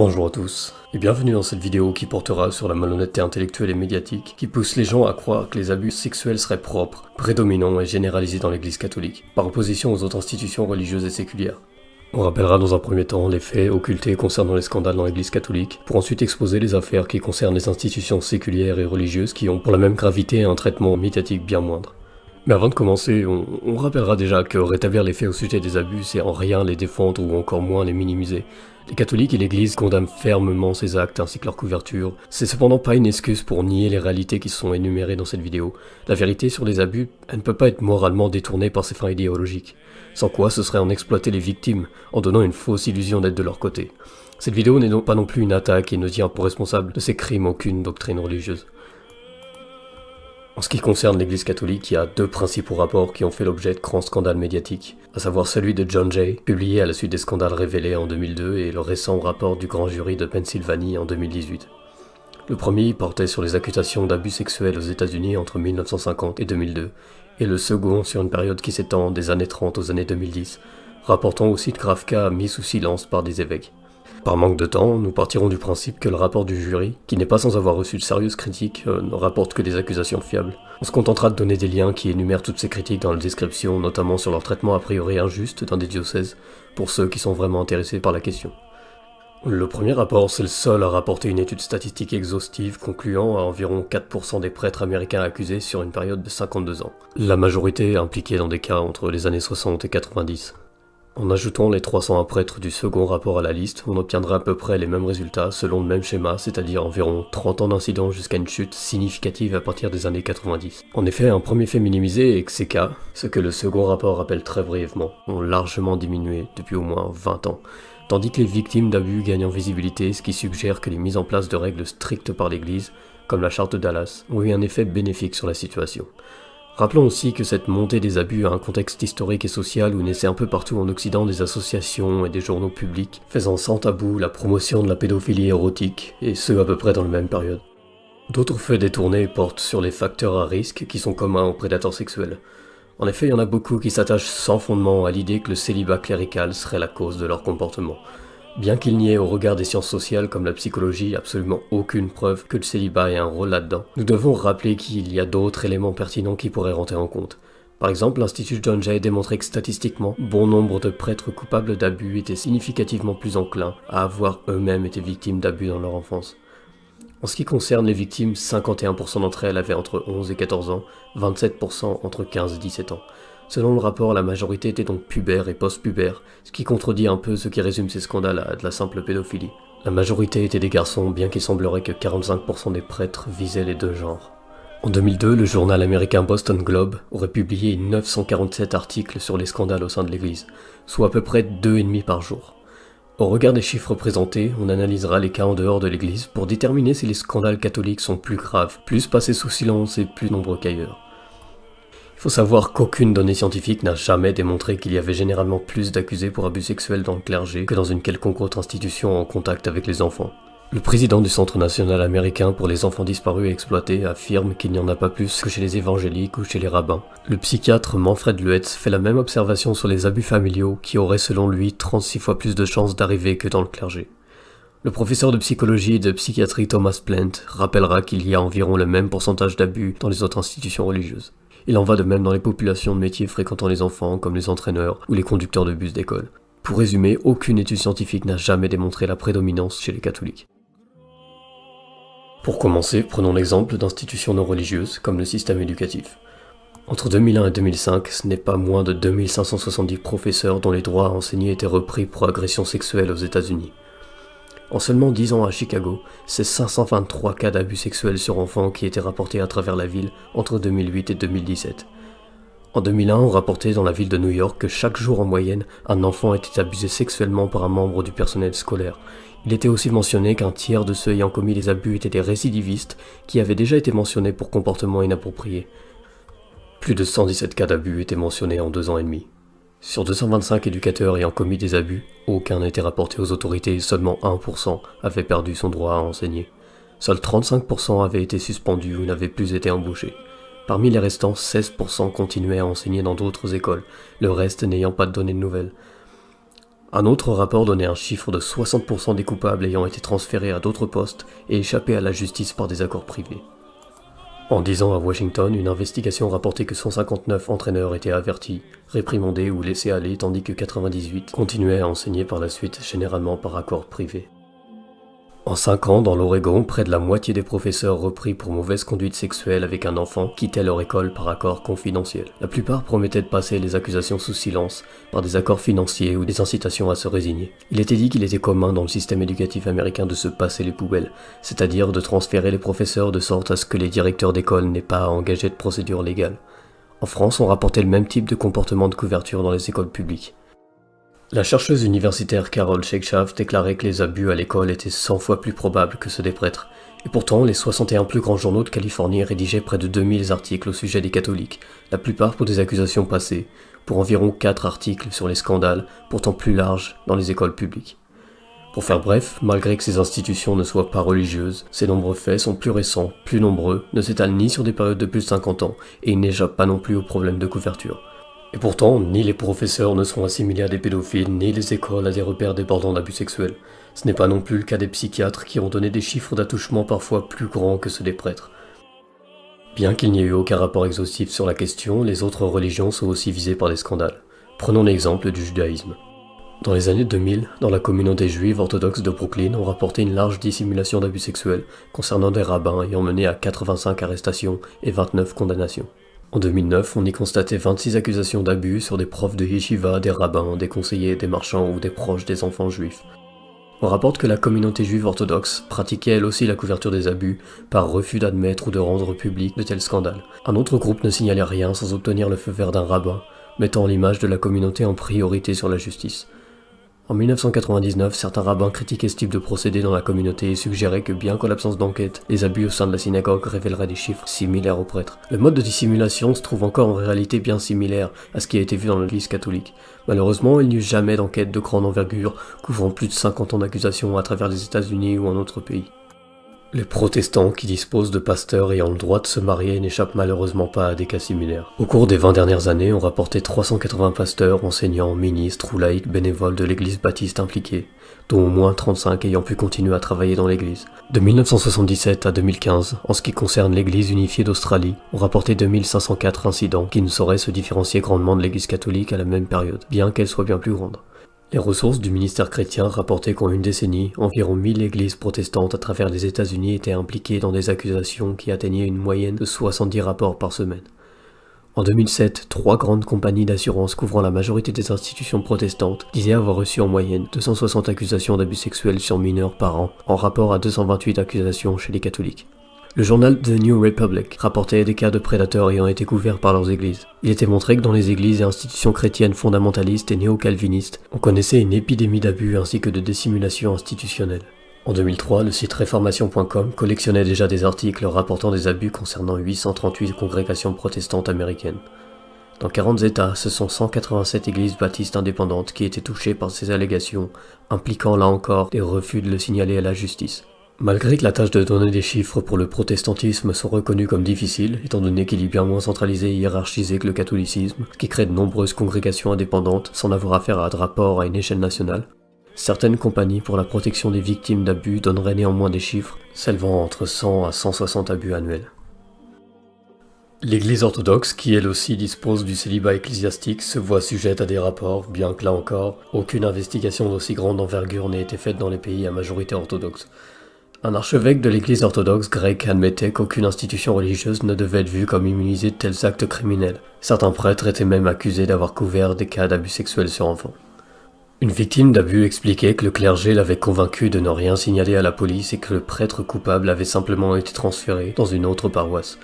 Bonjour à tous, et bienvenue dans cette vidéo qui portera sur la malhonnêteté intellectuelle et médiatique qui pousse les gens à croire que les abus sexuels seraient propres, prédominants et généralisés dans l'église catholique, par opposition aux autres institutions religieuses et séculières. On rappellera dans un premier temps les faits occultés concernant les scandales dans l'église catholique, pour ensuite exposer les affaires qui concernent les institutions séculières et religieuses qui ont pour la même gravité un traitement médiatique bien moindre. Mais avant de commencer, on rappellera déjà que rétablir les faits au sujet des abus, c'est en rien les défendre ou encore moins les minimiser. Les catholiques et l'Église condamnent fermement ces actes ainsi que leur couverture. C'est cependant pas une excuse pour nier les réalités qui sont énumérées dans cette vidéo. La vérité sur les abus, elle ne peut pas être moralement détournée par ses fins idéologiques. Sans quoi ce serait en exploiter les victimes, en donnant une fausse illusion d'être de leur côté. Cette vidéo n'est donc pas non plus une attaque et ne tient pour responsable de ces crimes aucune doctrine religieuse. En ce qui concerne l'Église catholique, il y a deux principaux rapports qui ont fait l'objet de grands scandales médiatiques, à savoir celui de John Jay, publié à la suite des scandales révélés en 2002, et le récent rapport du grand jury de Pennsylvanie en 2018. Le premier portait sur les accusations d'abus sexuels aux États-Unis entre 1950 et 2002, et le second sur une période qui s'étend des années 30 aux années 2010, rapportant aussi de graves cas mis sous silence par des évêques. Par manque de temps, nous partirons du principe que le rapport du jury, qui n'est pas sans avoir reçu de sérieuses critiques, ne rapporte que des accusations fiables. On se contentera de donner des liens qui énumèrent toutes ces critiques dans la description, notamment sur leur traitement a priori injuste dans des diocèses, pour ceux qui sont vraiment intéressés par la question. Le premier rapport, c'est le seul à rapporter une étude statistique exhaustive concluant à environ 4% des prêtres américains accusés sur une période de 52 ans. La majorité impliquée dans des cas entre les années 60 et 90. En ajoutant les 301 prêtres du second rapport à la liste, on obtiendra à peu près les mêmes résultats selon le même schéma, c'est-à-dire environ 30 ans d'incidents jusqu'à une chute significative à partir des années 90. En effet, un premier fait minimisé est que ces cas, ce que le second rapport rappelle très brièvement, ont largement diminué depuis au moins 20 ans, tandis que les victimes d'abus gagnent en visibilité, ce qui suggère que les mises en place de règles strictes par l'Église, comme la charte de Dallas, ont eu un effet bénéfique sur la situation. Rappelons aussi que cette montée des abus a un contexte historique et social où naissaient un peu partout en Occident des associations et des journaux publics, faisant sans tabou la promotion de la pédophilie érotique, et ce à peu près dans la même période. D'autres faits détournés portent sur les facteurs à risque qui sont communs aux prédateurs sexuels. En effet, il y en a beaucoup qui s'attachent sans fondement à l'idée que le célibat clérical serait la cause de leur comportement. Bien qu'il n'y ait au regard des sciences sociales comme la psychologie absolument aucune preuve que le célibat ait un rôle là-dedans, nous devons rappeler qu'il y a d'autres éléments pertinents qui pourraient rentrer en compte. Par exemple, l'Institut John Jay a démontré que statistiquement, bon nombre de prêtres coupables d'abus étaient significativement plus enclins à avoir eux-mêmes été victimes d'abus dans leur enfance. En ce qui concerne les victimes, 51% d'entre elles avaient entre 11 et 14 ans, 27% entre 15 et 17 ans. Selon le rapport, la majorité était donc pubère et post-pubère, ce qui contredit un peu ce qui résume ces scandales à de la simple pédophilie. La majorité étaient des garçons, bien qu'il semblerait que 45% des prêtres visaient les deux genres. En 2002, le journal américain Boston Globe aurait publié 947 articles sur les scandales au sein de l'Église, soit à peu près 2,5 par jour. Au regard des chiffres présentés, on analysera les cas en dehors de l'Église pour déterminer si les scandales catholiques sont plus graves, plus passés sous silence et plus nombreux qu'ailleurs. Il faut savoir qu'aucune donnée scientifique n'a jamais démontré qu'il y avait généralement plus d'accusés pour abus sexuels dans le clergé que dans une quelconque autre institution en contact avec les enfants. Le président du Centre national américain pour les enfants disparus et exploités affirme qu'il n'y en a pas plus que chez les évangéliques ou chez les rabbins. Le psychiatre Manfred Luetz fait la même observation sur les abus familiaux qui auraient selon lui 36 fois plus de chances d'arriver que dans le clergé. Le professeur de psychologie et de psychiatrie Thomas Plant rappellera qu'il y a environ le même pourcentage d'abus dans les autres institutions religieuses. Il en va de même dans les populations de métiers fréquentant les enfants, comme les entraîneurs ou les conducteurs de bus d'école. Pour résumer, aucune étude scientifique n'a jamais démontré la prédominance chez les catholiques. Pour commencer, prenons l'exemple d'institutions non religieuses, comme le système éducatif. Entre 2001 et 2005, ce n'est pas moins de 2570 professeurs dont les droits à enseigner étaient repris pour agression sexuelle aux États-Unis. En seulement 10 ans à Chicago, c'est 523 cas d'abus sexuels sur enfants qui étaient rapportés à travers la ville entre 2008 et 2017. En 2001, on rapportait dans la ville de New York que chaque jour en moyenne, un enfant était abusé sexuellement par un membre du personnel scolaire. Il était aussi mentionné qu'un tiers de ceux ayant commis les abus étaient des récidivistes qui avaient déjà été mentionnés pour comportement inapproprié. Plus de 117 cas d'abus étaient mentionnés en 2 ans et demi. Sur 225 éducateurs ayant commis des abus, aucun n'était rapporté aux autorités et seulement 1% avait perdu son droit à enseigner. Seuls 35% avaient été suspendus ou n'avaient plus été embauchés. Parmi les restants, 16% continuaient à enseigner dans d'autres écoles, le reste n'ayant pas donné de nouvelles. Un autre rapport donnait un chiffre de 60% des coupables ayant été transférés à d'autres postes et échappés à la justice par des accords privés. En 10 ans à Washington, une investigation rapportait que 159 entraîneurs étaient avertis, réprimandés ou laissés aller, tandis que 98 continuaient à enseigner par la suite, généralement par accord privé. En 5 ans, dans l'Oregon, près de la moitié des professeurs repris pour mauvaise conduite sexuelle avec un enfant quittaient leur école par accord confidentiel. La plupart promettaient de passer les accusations sous silence, par des accords financiers ou des incitations à se résigner. Il était dit qu'il était commun dans le système éducatif américain de se passer les poubelles, c'est-à-dire de transférer les professeurs de sorte à ce que les directeurs d'école n'aient pas à engager de procédure légale. En France, on rapportait le même type de comportement de couverture dans les écoles publiques. La chercheuse universitaire Carol Shakeshaft déclarait que les abus à l'école étaient 100 fois plus probables que ceux des prêtres. Et pourtant, les 61 plus grands journaux de Californie rédigeaient près de 2000 articles au sujet des catholiques, la plupart pour des accusations passées, pour environ 4 articles sur les scandales, pourtant plus larges, dans les écoles publiques. Pour faire bref, malgré que ces institutions ne soient pas religieuses, ces nombreux faits sont plus récents, plus nombreux, ne s'étalent ni sur des périodes de plus de 50 ans, et ils n'échappent pas non plus aux problèmes de couverture. Et pourtant, ni les professeurs ne sont assimilés à des pédophiles, ni les écoles à des repères débordants d'abus sexuels. Ce n'est pas non plus le cas des psychiatres qui ont donné des chiffres d'attouchement parfois plus grands que ceux des prêtres. Bien qu'il n'y ait eu aucun rapport exhaustif sur la question, les autres religions sont aussi visées par des scandales. Prenons l'exemple du judaïsme. Dans les années 2000, dans la communauté juive orthodoxe de Brooklyn, on rapportait une large dissimulation d'abus sexuels concernant des rabbins ayant mené à 85 arrestations et 29 condamnations. En 2009, on y constatait 26 accusations d'abus sur des profs de yeshiva, des rabbins, des conseillers, des marchands ou des proches des enfants juifs. On rapporte que la communauté juive orthodoxe pratiquait elle aussi la couverture des abus par refus d'admettre ou de rendre public de tels scandales. Un autre groupe ne signalait rien sans obtenir le feu vert d'un rabbin, mettant l'image de la communauté en priorité sur la justice. En 1999, certains rabbins critiquaient ce type de procédé dans la communauté et suggéraient que bien qu'en l'absence d'enquête, les abus au sein de la synagogue révéleraient des chiffres similaires aux prêtres. Le mode de dissimulation se trouve encore en réalité bien similaire à ce qui a été vu dans l'église catholique. Malheureusement, il n'y eut jamais d'enquête de grande envergure couvrant plus de 50 ans d'accusations à travers les États-Unis ou en autres pays. Les protestants qui disposent de pasteurs ayant le droit de se marier n'échappent malheureusement pas à des cas similaires. Au cours des 20 dernières années, on rapportait 380 pasteurs, enseignants, ministres ou laïcs bénévoles de l'église baptiste impliqués, dont au moins 35 ayant pu continuer à travailler dans l'église. De 1977 à 2015, en ce qui concerne l'église unifiée d'Australie, on rapportait 2504 incidents qui ne sauraient se différencier grandement de l'église catholique à la même période, bien qu'elle soit bien plus grande. Les ressources du ministère chrétien rapportaient qu'en une décennie, environ 1000 églises protestantes à travers les États-Unis étaient impliquées dans des accusations qui atteignaient une moyenne de 70 rapports par semaine. En 2007, 3 grandes compagnies d'assurance couvrant la majorité des institutions protestantes disaient avoir reçu en moyenne 260 accusations d'abus sexuels sur mineurs par an, en rapport à 228 accusations chez les catholiques. Le journal The New Republic rapportait des cas de prédateurs ayant été couverts par leurs églises. Il était montré que dans les églises et institutions chrétiennes fondamentalistes et néo-calvinistes, on connaissait une épidémie d'abus ainsi que de dissimulation institutionnelle. En 2003, le site reformation.com collectionnait déjà des articles rapportant des abus concernant 838 congrégations protestantes américaines. Dans 40 États, ce sont 187 églises baptistes indépendantes qui étaient touchées par ces allégations, impliquant là encore des refus de le signaler à la justice. Malgré que la tâche de donner des chiffres pour le protestantisme soit reconnue comme difficile, étant donné qu'il est bien moins centralisé et hiérarchisé que le catholicisme, ce qui crée de nombreuses congrégations indépendantes sans avoir affaire à de rapport à une échelle nationale, certaines compagnies pour la protection des victimes d'abus donneraient néanmoins des chiffres s'élevant entre 100 à 160 abus annuels. L'Église orthodoxe, qui elle aussi dispose du célibat ecclésiastique, se voit sujette à des rapports, bien que là encore, aucune investigation d'aussi grande envergure n'ait été faite dans les pays à majorité orthodoxe. Un archevêque de l'église orthodoxe grecque admettait qu'aucune institution religieuse ne devait être vue comme immunisée de tels actes criminels. Certains prêtres étaient même accusés d'avoir couvert des cas d'abus sexuels sur enfants. Une victime d'abus expliquait que le clergé l'avait convaincu de ne rien signaler à la police et que le prêtre coupable avait simplement été transféré dans une autre paroisse.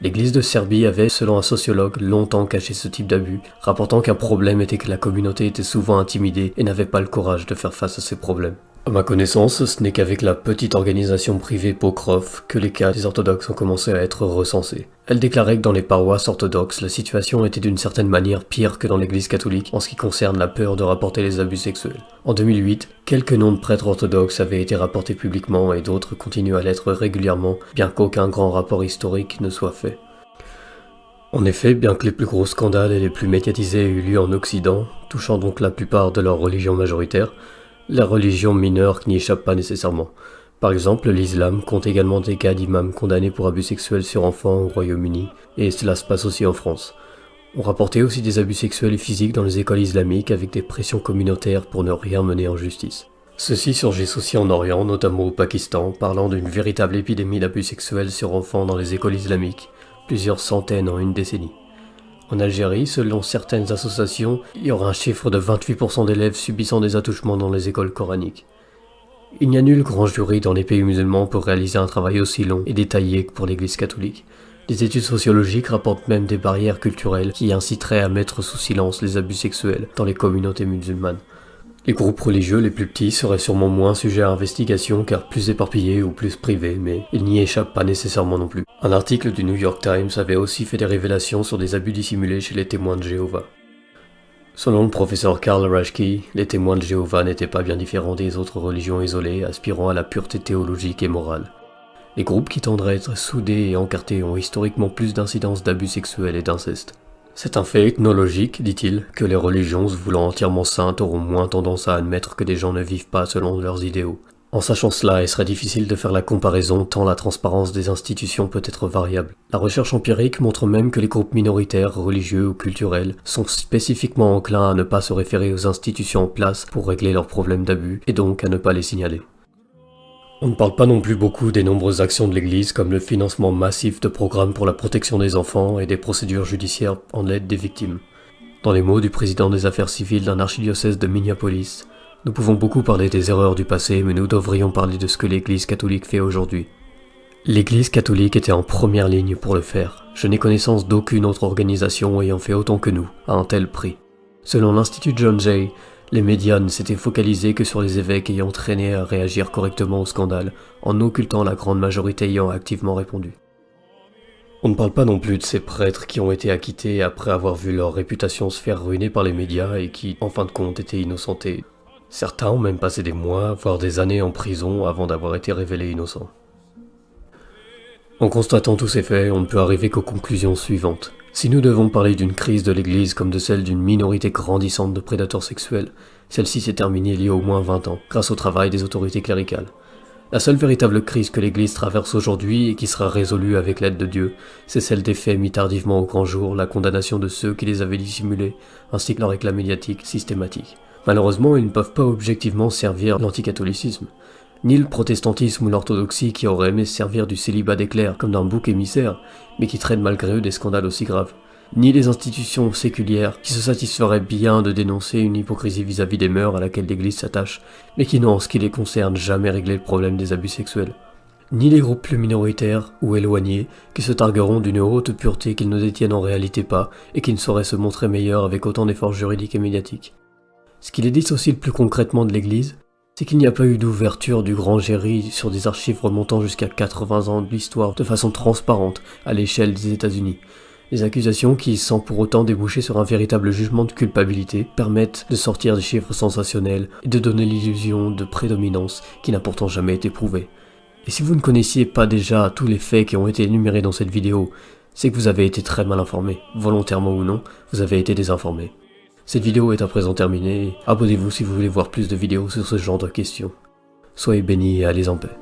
L'église de Serbie avait, selon un sociologue, longtemps caché ce type d'abus, rapportant qu'un problème était que la communauté était souvent intimidée et n'avait pas le courage de faire face à ces problèmes. À ma connaissance, ce n'est qu'avec la petite organisation privée Pokrov que les cas des orthodoxes ont commencé à être recensés. Elle déclarait que dans les paroisses orthodoxes, la situation était d'une certaine manière pire que dans l'église catholique en ce qui concerne la peur de rapporter les abus sexuels. En 2008, quelques noms de prêtres orthodoxes avaient été rapportés publiquement et d'autres continuent à l'être régulièrement, bien qu'aucun grand rapport historique ne soit fait. En effet, bien que les plus gros scandales et les plus médiatisés aient eu lieu en Occident, touchant donc la plupart de leurs religions majoritaires, les religions mineures n'y échappent pas nécessairement. Par exemple, l'islam compte également des cas d'imams condamnés pour abus sexuels sur enfants au Royaume-Uni, et cela se passe aussi en France. On rapportait aussi des abus sexuels et physiques dans les écoles islamiques avec des pressions communautaires pour ne rien mener en justice. Ceux-ci surgissent aussi en Orient, notamment au Pakistan, parlant d'une véritable épidémie d'abus sexuels sur enfants dans les écoles islamiques, plusieurs centaines en une décennie. En Algérie, selon certaines associations, il y aura un chiffre de 28% d'élèves subissant des attouchements dans les écoles coraniques. Il n'y a nul grand jury dans les pays musulmans pour réaliser un travail aussi long et détaillé que pour l'Église catholique. Des études sociologiques rapportent même des barrières culturelles qui inciteraient à mettre sous silence les abus sexuels dans les communautés musulmanes. Les groupes religieux les plus petits seraient sûrement moins sujets à investigation car plus éparpillés ou plus privés, mais ils n'y échappent pas nécessairement non plus. Un article du New York Times avait aussi fait des révélations sur des abus dissimulés chez les témoins de Jéhovah. Selon le professeur Karl Raschke, les témoins de Jéhovah n'étaient pas bien différents des autres religions isolées aspirant à la pureté théologique et morale. Les groupes qui tendraient à être soudés et encartés ont historiquement plus d'incidences d'abus sexuels et d'inceste. C'est un fait ethnologique, dit-il, que les religions se voulant entièrement saintes auront moins tendance à admettre que des gens ne vivent pas selon leurs idéaux. En sachant cela, il serait difficile de faire la comparaison tant la transparence des institutions peut être variable. La recherche empirique montre même que les groupes minoritaires, religieux ou culturels, sont spécifiquement enclins à ne pas se référer aux institutions en place pour régler leurs problèmes d'abus, et donc à ne pas les signaler. On ne parle pas non plus beaucoup des nombreuses actions de l'Église comme le financement massif de programmes pour la protection des enfants et des procédures judiciaires en aide des victimes. Dans les mots du président des affaires civiles d'un archidiocèse de Minneapolis, nous pouvons beaucoup parler des erreurs du passé, mais nous devrions parler de ce que l'Église catholique fait aujourd'hui. L'Église catholique était en première ligne pour le faire. Je n'ai connaissance d'aucune autre organisation ayant fait autant que nous, à un tel prix. Selon l'Institut John Jay, les médias ne s'étaient focalisés que sur les évêques ayant traîné à réagir correctement au scandale, en occultant la grande majorité ayant activement répondu. On ne parle pas non plus de ces prêtres qui ont été acquittés après avoir vu leur réputation se faire ruiner par les médias et qui, en fin de compte, étaient innocentés. Certains ont même passé des mois, voire des années en prison avant d'avoir été révélés innocents. En constatant tous ces faits, on ne peut arriver qu'aux conclusions suivantes. Si nous devons parler d'une crise de l'Église comme de celle d'une minorité grandissante de prédateurs sexuels, celle-ci s'est terminée il y a au moins 20 ans, grâce au travail des autorités cléricales. La seule véritable crise que l'Église traverse aujourd'hui et qui sera résolue avec l'aide de Dieu, c'est celle des faits mis tardivement au grand jour, la condamnation de ceux qui les avaient dissimulés, ainsi que leur éclat médiatique systématique. Malheureusement, ils ne peuvent pas objectivement servir l'anticatholicisme. Ni le protestantisme ou l'orthodoxie qui auraient aimé se servir du célibat des clercs comme d'un bouc émissaire, mais qui traînent malgré eux des scandales aussi graves. Ni les institutions séculières qui se satisferaient bien de dénoncer une hypocrisie vis-à-vis des mœurs à laquelle l'Église s'attache, mais qui n'ont en ce qui les concerne jamais réglé le problème des abus sexuels. Ni les groupes plus minoritaires ou éloignés qui se targueront d'une haute pureté qu'ils ne détiennent en réalité pas et qui ne sauraient se montrer meilleurs avec autant d'efforts juridiques et médiatiques. Ce qui les dissocie le plus concrètement de l'Église, c'est qu'il n'y a pas eu d'ouverture du grand géry sur des archives remontant jusqu'à 80 ans de l'histoire de façon transparente à l'échelle des États-Unis. Les accusations qui, sans pour autant déboucher sur un véritable jugement de culpabilité, permettent de sortir des chiffres sensationnels et de donner l'illusion de prédominance qui n'a pourtant jamais été prouvée. Et si vous ne connaissiez pas déjà tous les faits qui ont été énumérés dans cette vidéo, c'est que vous avez été très mal informé, volontairement ou non, vous avez été désinformé. Cette vidéo est à présent terminée, abonnez-vous si vous voulez voir plus de vidéos sur ce genre de questions. Soyez bénis et allez en paix.